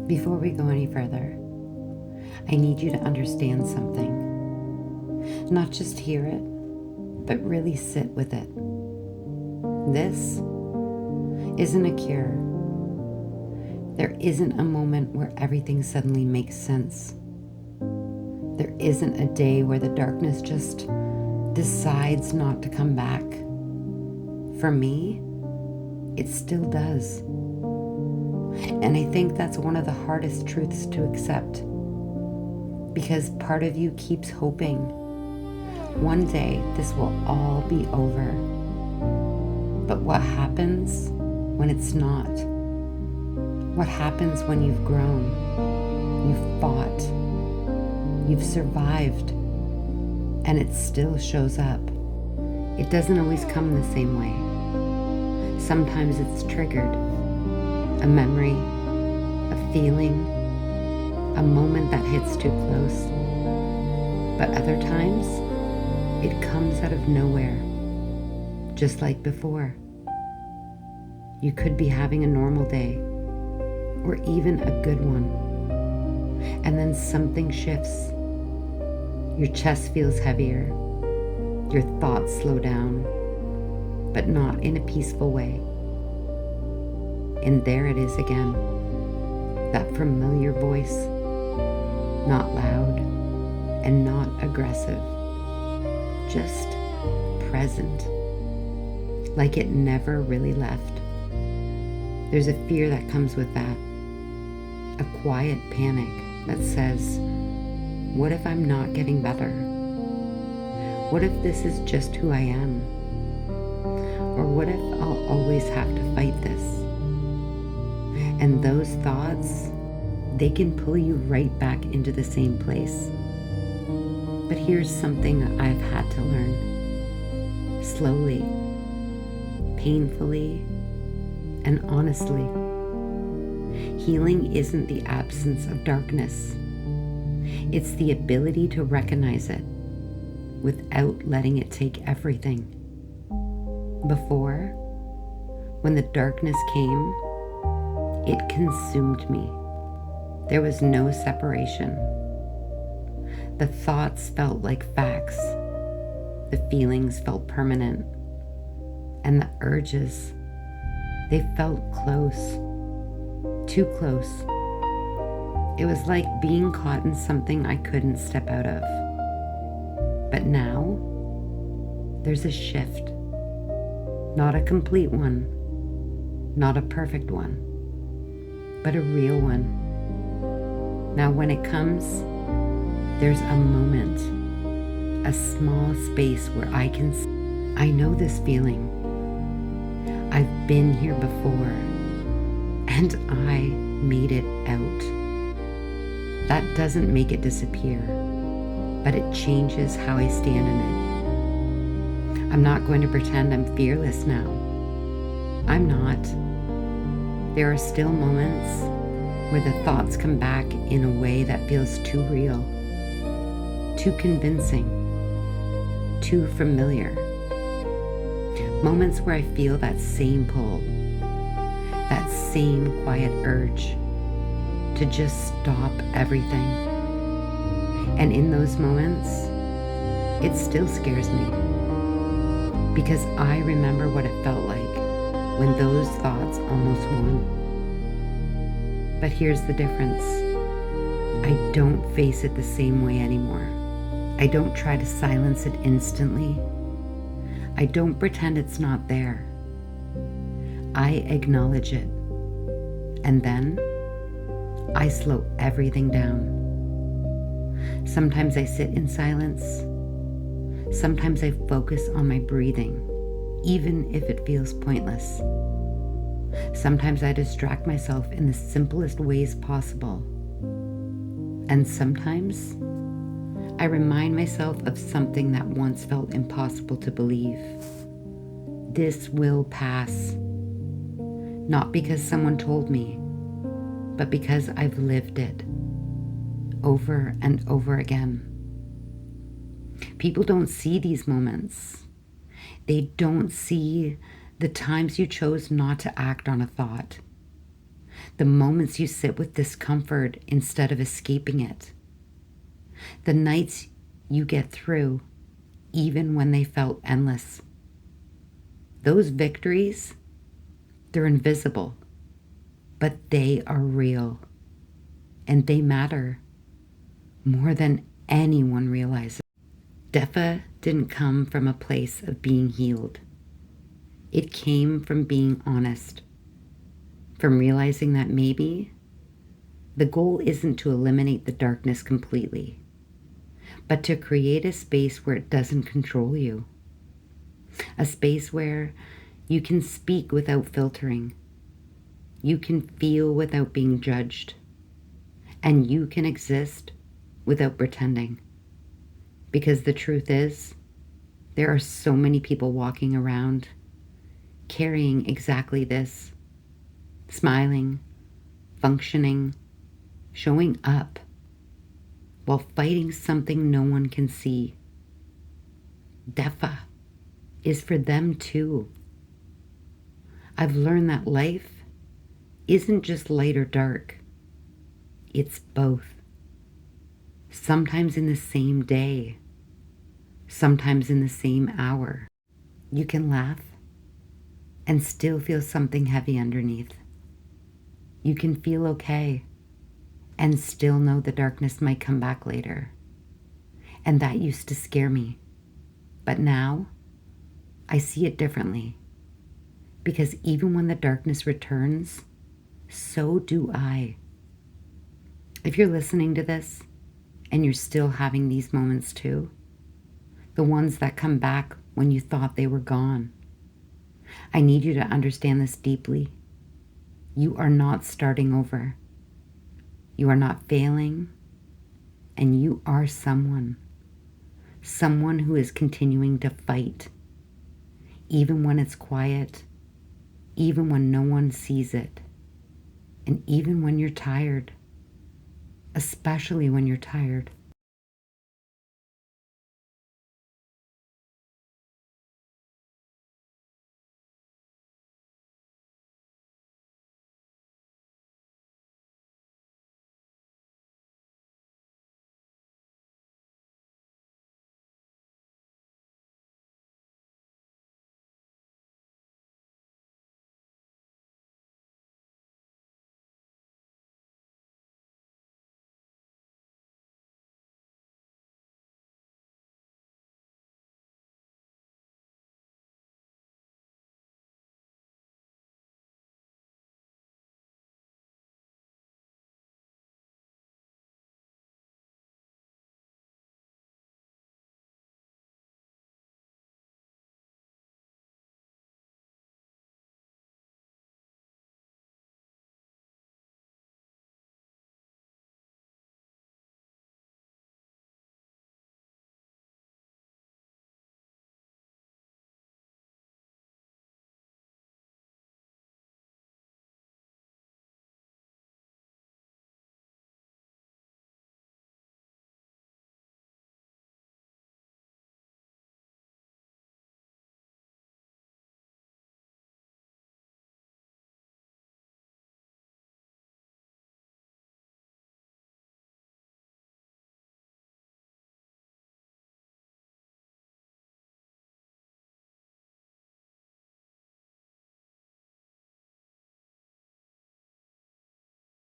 Before we go any further, I need you to understand something. Not just hear it, but really sit with it. This isn't a cure. There isn't a moment where everything suddenly makes sense. There isn't a day where the darkness just decides not to come back. For me, it still does. And I think that's one of the hardest truths to accept, because part of you keeps hoping one day this will all be over. But what happens when it's not? What happens when you've grown, you've fought, you've survived, and it still shows up? It doesn't always come the same way. Sometimes it's triggered. A memory, a feeling, a moment that hits too close. But other times, it comes out of nowhere, just like before. You could be having a normal day, or even a good one, and then something shifts. Your chest feels heavier, your thoughts slow down, but not in a peaceful way. And there it is again, that familiar voice, not loud and not aggressive, just present, like it never really left. There's a fear that comes with that, a quiet panic that says, what if I'm not getting better? What if this is just who I am? Or what if I'll always have to fight this? And those thoughts, they can pull you right back into the same place. But here's something I've had to learn. Slowly, painfully, and honestly. Healing isn't the absence of darkness. It's the ability to recognize it without letting it take everything. Before, when the darkness came, it consumed me. There was no separation. The thoughts felt like facts. The feelings felt permanent. And the urges, they felt close. Too close. It was like being caught in something I couldn't step out of. But now, there's a shift. Not a complete one. Not a perfect one. But a real one. Now when it comes, there's a moment, a small space where I know this feeling. I've been here before, and I made it out. That doesn't make it disappear, but it changes how I stand in it. I'm not going to pretend I'm fearless now. I'm not. There are still moments where the thoughts come back in a way that feels too real, too convincing, too familiar. Moments where I feel that same pull, that same quiet urge to just stop everything. And in those moments, it still scares me, because I remember what it felt like when those thoughts almost won. But here's the difference. I don't face it the same way anymore. I don't try to silence it instantly. I don't pretend it's not there. I acknowledge it. And then I slow everything down. Sometimes I sit in silence. Sometimes I focus on my breathing, even if it feels pointless. Sometimes I distract myself in the simplest ways possible. And sometimes I remind myself of something that once felt impossible to believe. This will pass. Not because someone told me, but because I've lived it over and over again. People don't see these moments. They don't see the times you chose not to act on a thought. The moments you sit with discomfort instead of escaping it. The nights you get through even when they felt endless. Those victories, they're invisible, but they are real, and they matter more than anyone realizes. DEFA didn't come from a place of being healed. It came from being honest, from realizing that maybe the goal isn't to eliminate the darkness completely, but to create a space where it doesn't control you. A space where you can speak without filtering, you can feel without being judged, and you can exist without pretending. Because the truth is, there are so many people walking around carrying exactly this, smiling, functioning, showing up, while fighting something no one can see. DEFA is for them too. I've learned that life isn't just light or dark. It's both. Sometimes in the same day, sometimes in the same hour. You can laugh and still feel something heavy underneath. You can feel okay and still know the darkness might come back later. And that used to scare me. But now, I see it differently. Because even when the darkness returns, so do I. If you're listening to this and you're still having these moments too, the ones that come back when you thought they were gone, I need you to understand this deeply. You are not starting over. You are not failing, and you are someone who is continuing to fight, even when it's quiet, even when no one sees it, and even when you're tired, especially when you're tired.